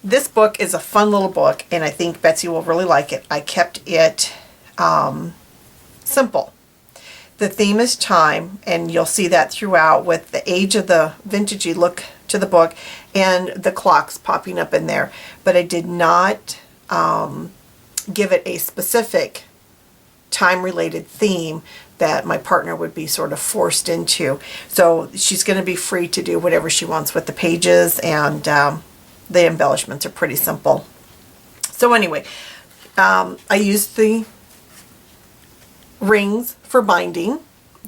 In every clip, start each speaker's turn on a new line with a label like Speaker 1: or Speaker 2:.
Speaker 1: This book is a fun little book, and I think Betsy will really like it. I kept it simple. The theme is time, and you'll see that throughout with the age of the vintagey look to the book and the clocks popping up in there. But I did not give it a specific time-related theme that my partner would be sort of forced into. So she's going to be free to do whatever she wants with the pages, and the embellishments are pretty simple. So anyway, I used the rings for binding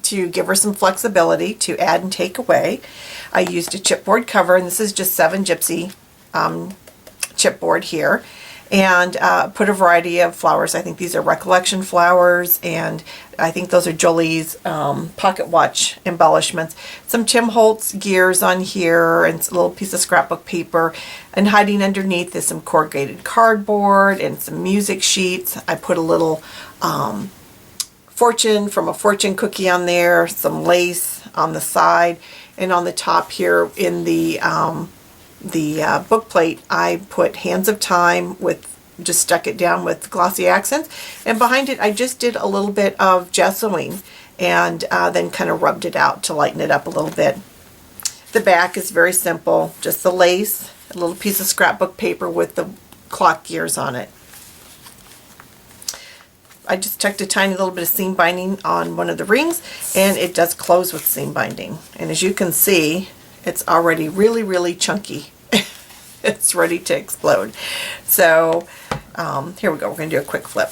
Speaker 1: to give her some flexibility to add and take away. I used a chipboard cover, and this is just 7 Gypsy chipboard here, and put a variety of flowers. I think these are Recollection flowers, and I think those are Jolie's pocket watch embellishments. Some Tim Holtz gears on here, and a little piece of scrapbook paper, and hiding underneath is some corrugated cardboard and some music sheets. I put a little fortune from a fortune cookie on there, some lace on the side, and on the top here in the book plate I put Hands of Time with, just stuck it down with glossy accents, and behind it I just did a little bit of gessoing and then kind of rubbed it out to lighten it up a little bit. The back is very simple, just the lace, a little piece of scrapbook paper with the clock gears on it. I just tucked a tiny little bit of seam binding on one of the rings, and it does close with seam binding. And as you can see, it's already really, really chunky. It's ready to explode. So here we go. We're going to do a quick flip.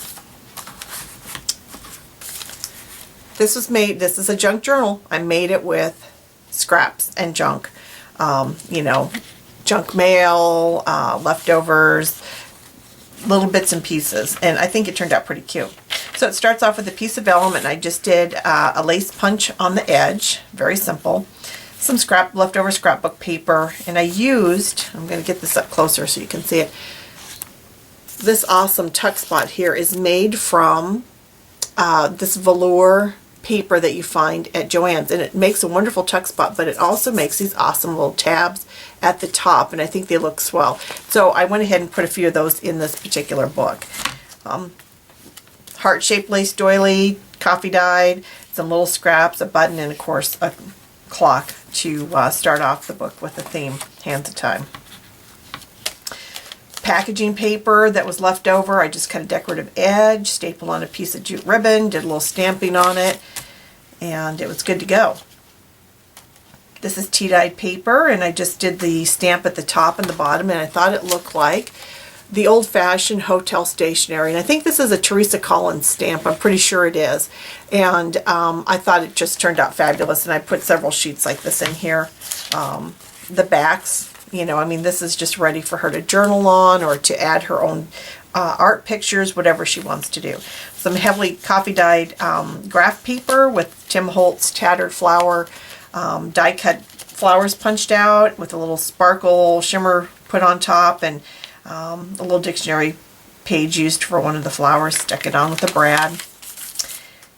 Speaker 1: This was made, this is a junk journal. I made it with scraps and junk. You know, junk mail, leftovers, little bits and pieces, and I think it turned out pretty cute. So it starts off with a piece of vellum, and I just did a lace punch on the edge, very simple. Some leftover scrapbook paper, and I used, I'm going to get this up closer so you can see it. This awesome tuck spot here is made from this velour paper that you find at Joann's, and it makes a wonderful tuck spot, but it also makes these awesome little tabs at the top, and I think they look swell. So I went ahead and put a few of those in this particular book. Heart-shaped lace doily, coffee dyed, some little scraps, a button, and of course a clock to start off the book with the theme, Hands of Time. Packaging paper that was left over, I just cut a decorative edge, stapled on a piece of jute ribbon, did a little stamping on it, and it was good to go. This is tea-dyed paper, and I just did the stamp at the top and the bottom, and I thought it looked like the old-fashioned hotel stationery. And I think this is a Teresa Collins stamp. I'm pretty sure it is. And I thought it just turned out fabulous, and I put several sheets like this in here. The backs, you know, I mean, this is just ready for her to journal on or to add her own art pictures, whatever she wants to do. Some heavily coffee-dyed graph paper with Tim Holtz tattered flower, die-cut flowers punched out with a little sparkle shimmer put on top, and a little dictionary page used for one of the flowers, stuck it on with a brad,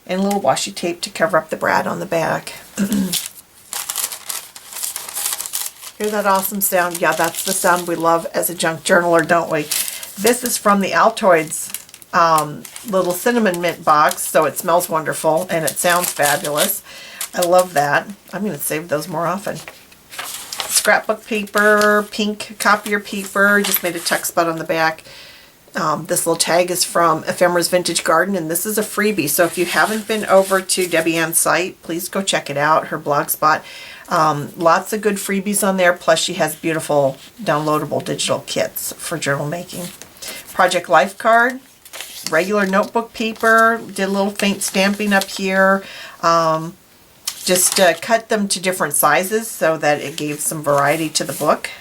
Speaker 1: and a little washi tape to cover up the brad on the back. Hear that awesome sound? Yeah, that's the sound we love as a junk journaler, don't we? This is from the Altoids little cinnamon mint box, so it smells wonderful and it sounds fabulous. I love that. I'm going to save those more often. Scrapbook paper, pink copier paper, just made a tuck spot on the back. This little tag is from Ephemera's Vintage Garden, and this is a freebie. So if you haven't been over to Debbie Ann's site, please go check it out, her blog spot. Lots of good freebies on there, plus she has beautiful downloadable digital kits for journal making. Project Life card, regular notebook paper, did a little faint stamping up here. Just cut them to different sizes so that it gave some variety to the book.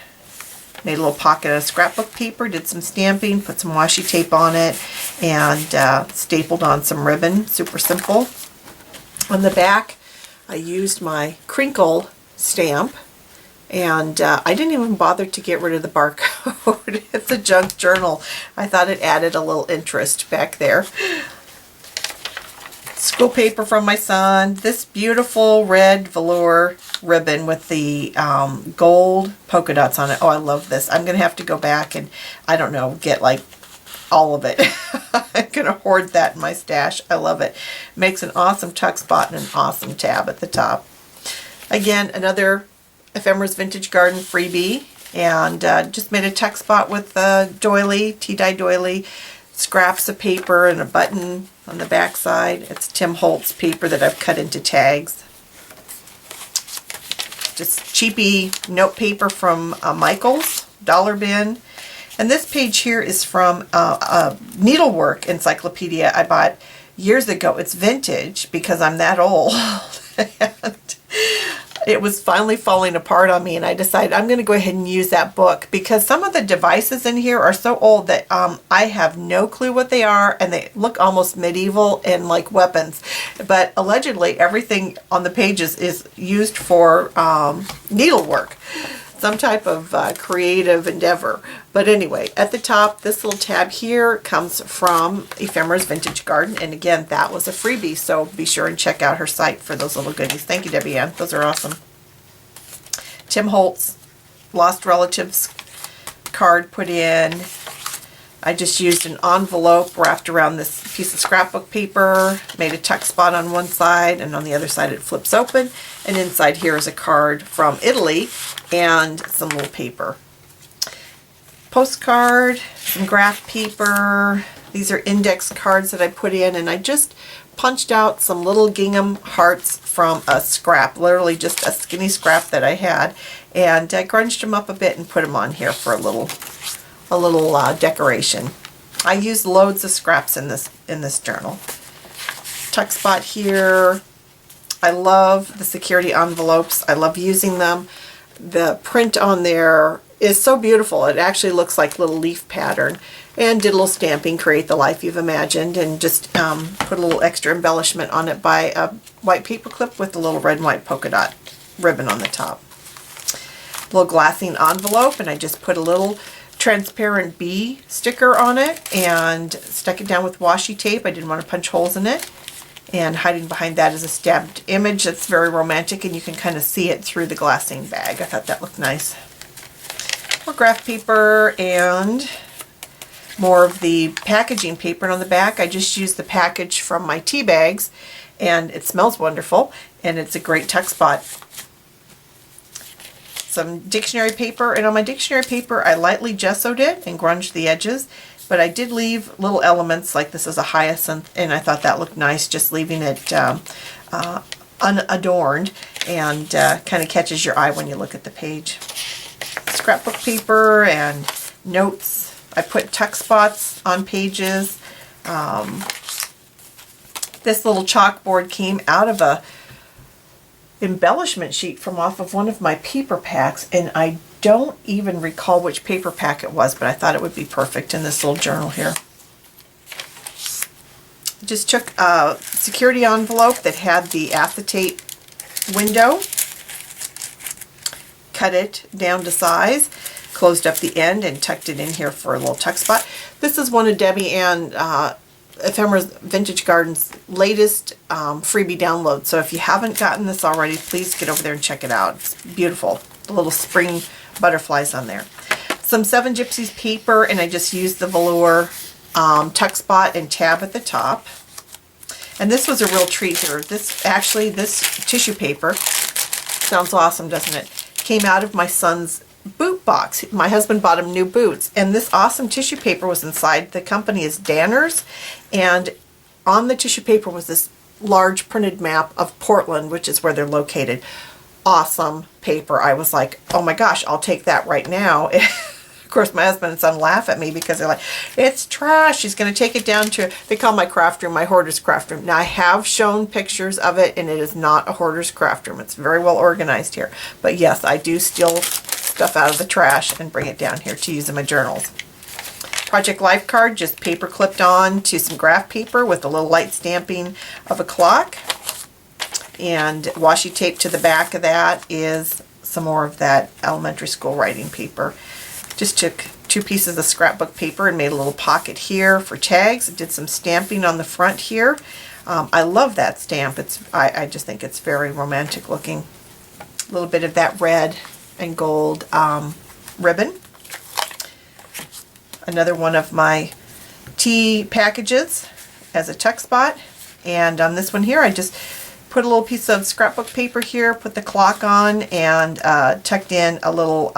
Speaker 1: Made a little pocket of scrapbook paper, did some stamping, put some washi tape on it, and stapled on some ribbon. Super simple. On the back, I used my crinkle stamp, and I didn't even bother to get rid of the barcode. It's a junk journal. I thought it added a little interest back there. School paper from my son. This beautiful red velour ribbon with the gold polka dots on it. Oh, I love this. I'm going to have to go back and, I don't know, get like all of it. I'm going to hoard that in my stash. I love it. Makes an awesome tuck spot and an awesome tab at the top. Again, another Ephemera's Vintage Garden freebie. And just made a tuck spot with doily, tea-dye doily, scraps of paper and a button on the back side. It's Tim Holtz paper that I've cut into tags. Just cheapy note paper from Michael's Dollar Bin. And this page here is from a needlework encyclopedia I bought years ago. It's vintage because I'm that old. And it was finally falling apart on me, and I decided I'm going to go ahead and use that book because some of the devices in here are so old that I have no clue what they are, and they look almost medieval and like weapons. But allegedly everything on the pages is used for needlework, some type of creative endeavor. But anyway, at the top, this little tab here comes from Ephemera's Vintage Garden, and again, that was a freebie, so be sure and check out her site for those little goodies. Thank you, Debbie Ann. Those are awesome. Tim Holtz Lost Relatives card put in. I just used an envelope wrapped around this piece of scrapbook paper, made a tuck spot on one side, and on the other side it flips open, and inside here is a card from Italy and some little paper. Postcard, some graph paper. These are index cards that I put in, and I just punched out some little gingham hearts from a scrap, literally just a skinny scrap that I had, and I grunged them up a bit and put them on here for a little decoration. I used loads of scraps in this journal. Tuck spot here. I love the security envelopes. I love using them. The print on there is so beautiful. It actually looks like a little leaf pattern. And did a little stamping, create the life you've imagined, and just put a little extra embellishment on it by a white paper clip with a little red and white polka dot ribbon on the top. Little glassine envelope, and I just put a little transparent bee sticker on it and stuck it down with washi tape. I didn't want to punch holes in it. And hiding behind that is a stamped image that's very romantic, and you can kind of see it through the glassine bag. I thought that looked nice. More graph paper and more of the packaging paper. And on the back, I just used the package from my tea bags, and it smells wonderful, and it's a great tuck spot. Some dictionary paper, and on my dictionary paper, I lightly gessoed it and grunged the edges, but I did leave little elements, like this is a hyacinth, and I thought that looked nice, just leaving it unadorned, and kind of catches your eye when you look at the page. Scrapbook paper and notes. I put tuck spots on pages. This little chalkboard came out of a embellishment sheet from off of one of my paper packs, and I don't even recall which paper pack it was, but I thought it would be perfect in this little journal here. Just took a security envelope that had the acetate window, cut it down to size, closed up the end, and tucked it in here for a little tuck spot. This is one of Debbie Ann Ephemera's Vintage Garden's latest freebie download. So if you haven't gotten this already, please get over there and check it out. It's beautiful. The little spring butterflies on there. Some Seven Gypsies paper, and I just used the velour tuck spot and tab at the top. And this was a real treat here. This tissue paper, sounds awesome, doesn't it? Came out of my son's boot box. My husband bought him new boots, and this awesome tissue paper was inside. The company is Danner's, and on the tissue paper was this large printed map of Portland, which is where they're located. Awesome paper. I was like, oh my gosh, I'll take that right now. Of course, my husband and son laugh at me because they're like, it's trash. She's going to take it down to, they call my craft room, my hoarder's craft room. Now, I have shown pictures of it, and it is not a hoarder's craft room. It's very well organized here. But yes, I do steal stuff out of the trash and bring it down here to use in my journals. Project Life card, just paper clipped on to some graph paper with a little light stamping of a clock. And washi tape to the back of that is some more of that elementary school writing paper. Just took 2 pieces of scrapbook paper and made a little pocket here for tags. Did some stamping on the front here. I love that stamp. I just think it's very romantic looking. A little bit of that red and gold ribbon. Another one of my tea packages as a tuck spot. And on this one here, I just put a little piece of scrapbook paper here, put the clock on, and tucked in a little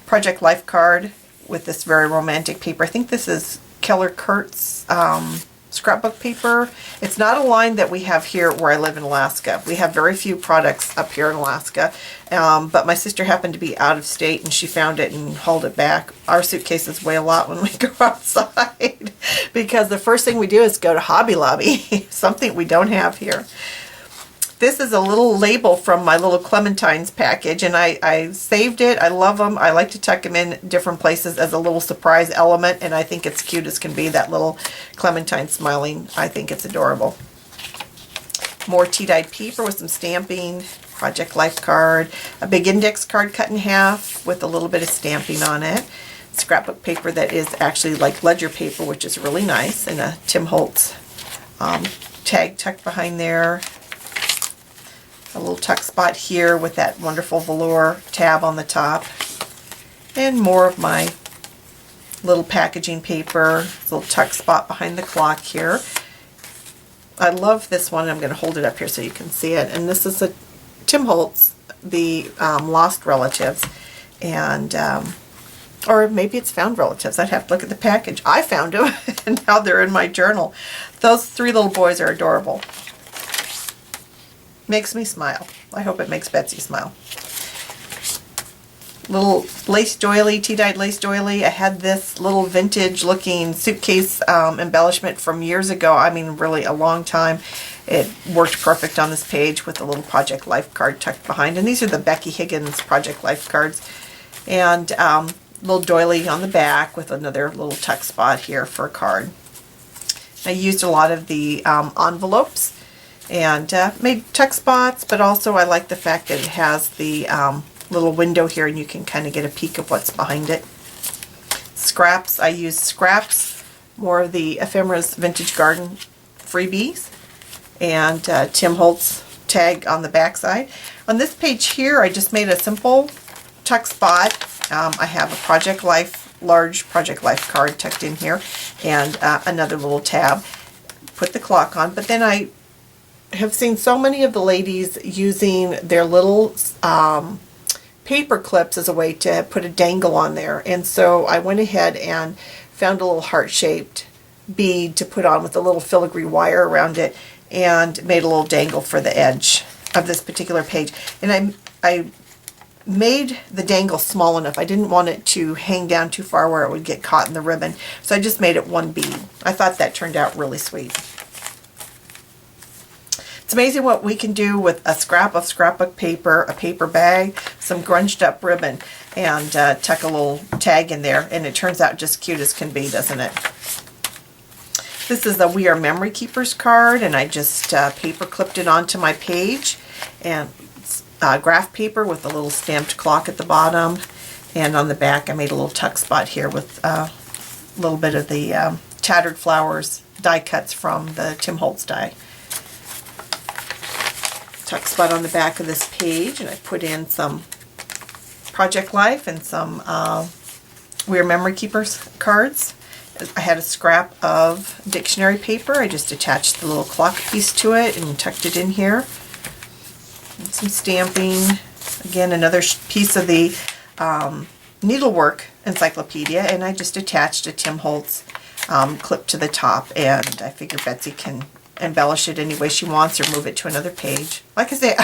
Speaker 1: Project Life card with this very romantic paper. I think this is Keller Kurtz scrapbook paper. It's not a line that we have here where I live in Alaska. We have very few products up here in Alaska, but my sister happened to be out of state and she found it and hauled it back. Our suitcases weigh a lot when we go outside because the first thing we do is go to Hobby Lobby, something we don't have here. This is a little label from my little Clementines package, and I saved it. I love them. I like to tuck them in different places as a little surprise element, and I think it's cute as can be, that little Clementine smiling. I think it's adorable. More tea-dyed paper with some stamping, Project Life card, a big index card cut in half with a little bit of stamping on it, scrapbook paper that is actually like ledger paper, which is really nice, and a Tim Holtz tag tucked behind there. A little tuck spot here with that wonderful velour tab on the top. And more of my little packaging paper, little tuck spot behind the clock here. I love this one. I'm going to hold it up here so you can see it. And this is a Tim Holtz, the Lost Relatives. And, or maybe it's Found Relatives. I'd have to look at the package. I found them and now they're in my journal. Those three little boys are adorable. Makes me smile. I hope it makes Betsy smile. Little lace doily, tea-dyed lace doily. I had this little vintage looking suitcase embellishment from years ago. I mean, really a long time. It worked perfect on this page with a little Project Life card tucked behind. And these are the Becky Higgins Project Life cards. And little doily on the back with another little tuck spot here for a card. I used a lot of the envelopes and made tuck spots, but also I like the fact that it has the little window here and you can kind of get a peek of what's behind it. Scraps, I used scraps, more of the Ephemera's Vintage Garden freebies, and Tim Holtz tag on the back side. On this page here, I just made a simple tuck spot. I have a Project Life, large Project Life card tucked in here, and another little tab. Put the clock on, but then I have seen so many of the ladies using their little paper clips as a way to put a dangle on there, and so I went ahead and found a little heart-shaped bead to put on with a little filigree wire around it and made a little dangle for the edge of this particular page. And I made the dangle small enough. I didn't want it to hang down too far where it would get caught in the ribbon, so I just made it one bead. I thought that turned out really sweet. It's amazing what we can do with a scrap of scrapbook paper, a paper bag, some grunged up ribbon, and tuck a little tag in there, and it turns out just cute as can be, doesn't it? This is the We Are Memory Keepers card, and I just paper clipped it onto my page, and graph paper with a little stamped clock at the bottom, and on the back I made a little tuck spot here with a little bit of the Tattered Flowers die cuts from the Tim Holtz die. Tuck spot on the back of this page, and I put in some Project Life and some We Are Memory Keepers cards. I had a scrap of dictionary paper. I just attached the little clock piece to it and tucked it in here. And some stamping. Again, another piece of the needlework encyclopedia, and I just attached a Tim Holtz clip to the top, and I figure Betsy can embellish it any way she wants or move it to another page. Like I say,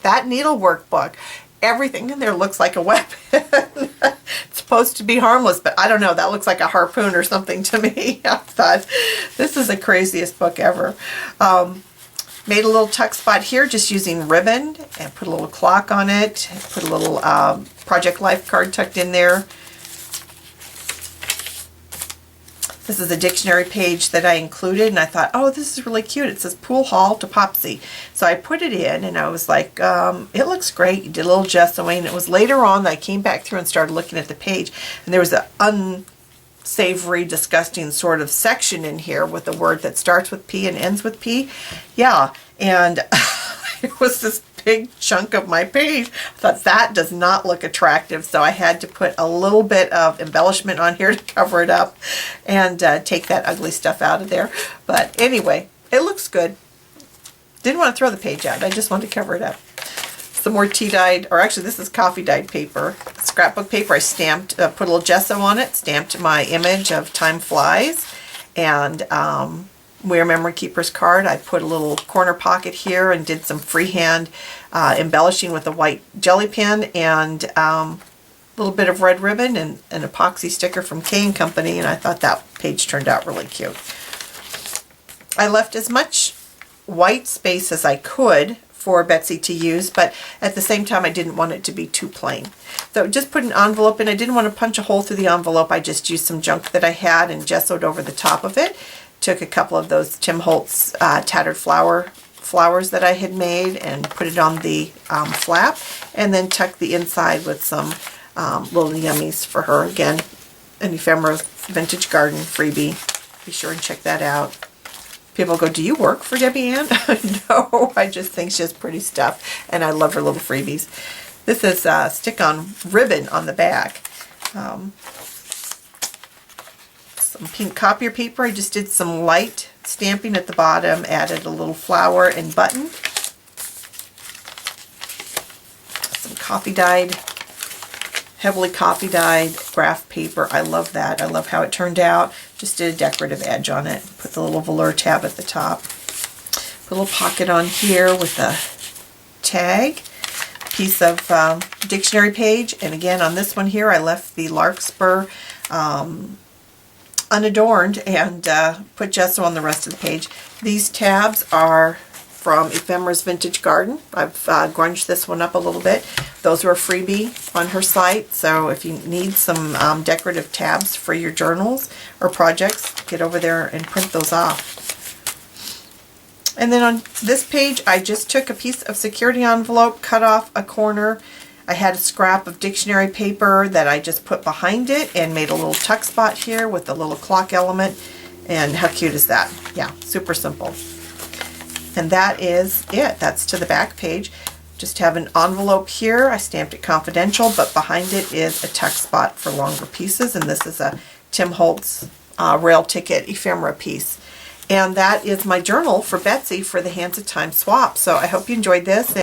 Speaker 1: that needlework book, everything in there looks like a weapon. It's supposed to be harmless, but I don't know, that looks like a harpoon or something to me. I thought, this is the craziest book ever. Made a little tuck spot here just using ribbon, and put a little clock on it, put a little Project Life card tucked in there. This is a dictionary page that I included, and I thought, oh, this is really cute. It says Pool Hall to Popsy. So I put it in, and I was like, it looks great. You did a little gessoing. It was later on that I came back through and started looking at the page, and there was an savory, disgusting sort of section in here with a word that starts with P and ends with P. Yeah, and it was this big chunk of my page. I thought that does not look attractive, so I had to put a little bit of embellishment on here to cover it up and take that ugly stuff out of there. But anyway, it looks good. Didn't want to throw the page out. I just wanted to cover it up. Some more tea dyed, or actually this is coffee dyed paper, scrapbook paper. I stamped, put a little gesso on it, stamped my image of Time Flies, and We're Memory Keepers card. I put a little corner pocket here and did some freehand embellishing with a white jelly pen and a little bit of red ribbon and an epoxy sticker from K & Company, and I thought that page turned out really cute. I left as much white space as I could for Betsy to use, but at the same time I didn't want it to be too plain. So just put an envelope in. I didn't want to punch a hole through the envelope. I just used some junk that I had and gessoed over the top of it. Took a couple of those Tim Holtz tattered flowers that I had made and put it on the flap, and then tucked the inside with some little yummies for her. Again, an Ephemera Vintage Garden freebie. Be sure and check that out. People go, do you work for Debbie Ann? No, I just think she has pretty stuff, and I love her little freebies. This is stick-on ribbon on the back. Some pink copier paper. I just did some light stamping at the bottom, added a little flower and button. Some heavily coffee dyed graph paper. I love that. I love how it turned out. Just did a decorative edge on it. Put the little velour tab at the top. Put a little pocket on here with a tag. Piece of dictionary page. And again, on this one here, I left the larkspur unadorned and put gesso on the rest of the page. These tabs are from Ephemera's Vintage Garden. I've grunged this one up a little bit. Those were a freebie on her site, so if you need some decorative tabs for your journals or projects, get over there and print those off. And then on this page, I just took a piece of security envelope, cut off a corner. I had a scrap of dictionary paper that I just put behind it and made a little tuck spot here with a little clock element. And how cute is that? Yeah, super simple. And that is it. That's to the back page. Just have an envelope here. I stamped it confidential, but behind it is a tuck spot for longer pieces. And this is a Tim Holtz rail ticket ephemera piece. And that is my journal for Betsy for the Hands of Time swap. So I hope you enjoyed this.